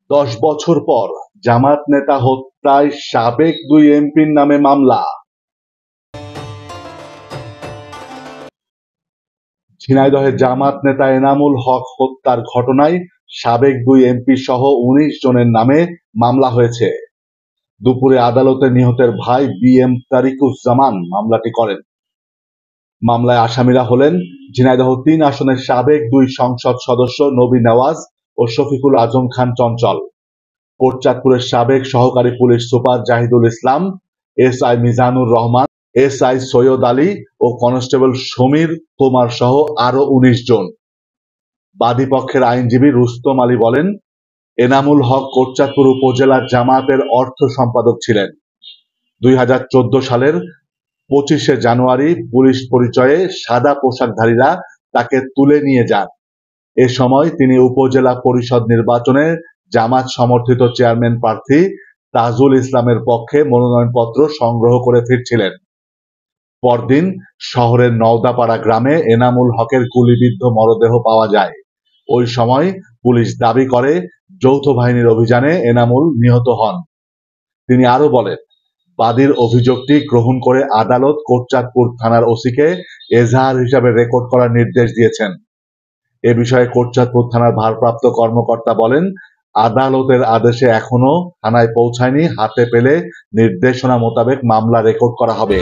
10 বছর পর জামাত নেতা হত্যায় সাবেক 2 এমপির নামে মামলা। ঝিনাইদহে জামাত নেতা এনামুল হক হত্যার ঘটনায় সাবেক 2 এমপি সহ 19 জনের নামে মামলা হয়েছে। দুপুরে আদালতে নিহতের ভাই বি.এম. তারিকুজ্জামান মামলাটি করেন। মামলায় আসামিরা হলেন ঝিনাইদহ 3 আসনের সাবেক 2 সংসদ সদস্য নবী নেওয়াজ ও শফিকুল আজম খান চঞ্চল, কোটচাঁদপুরের সাবেক সহকারী পুলিশ সুপার জাহিদুল ইসলাম, এসআই মিজানুর রহমান, এসআই সৈয়দ আলী ও কনস্টেবল সমীর কুমার সহ আরো 19 জন। বাদী পক্ষের আইনজীবী রুস্তম আলী বলেন, এনামুল হক কোটচাঁদপুর উপজেলা জামায়াতের অর্থ সম্পাদক ছিলেন। 2014 সালের 25শে জানুয়ারি পুলিশ পরিচয়ে সাদা পোশাকধারীরা তাকে তুলে নিয়ে যান। এ সময় তিনি উপজেলা পরিষদ নির্বাচনে জামাত সমর্থিত চেয়ারম্যান প্রার্থী তাজুল ইসলামের পক্ষে মনোনয়নপত্র সংগ্রহ করে ফিরছিলেন। পরদিন শহরের নওদাপাড়া গ্রামে এনামুল হকের গুলিবিদ্ধ মরদেহ পাওয়া যায়। ওই সময় পুলিশ দাবি করে যৌথ বাহিনীর অভিযানে এনামুল নিহত হন। তিনি আরো বলেন, বাদীর অভিযোগটি গ্রহণ করে আদালত কোটচাঁদপুর থানার ওসিকে এজাহার হিসাবে রেকর্ড করার নির্দেশ দিয়েছেন। এ বিষয়ে কোটচাঁদপুর থানার ভারপ্রাপ্ত কর্মকর্তা বলেন, আদালতের আদেশে এখনো থানায় পৌঁছায়নি, হাতে পেলে নির্দেশনা মোতাবেক মামলা রেকর্ড করা হবে।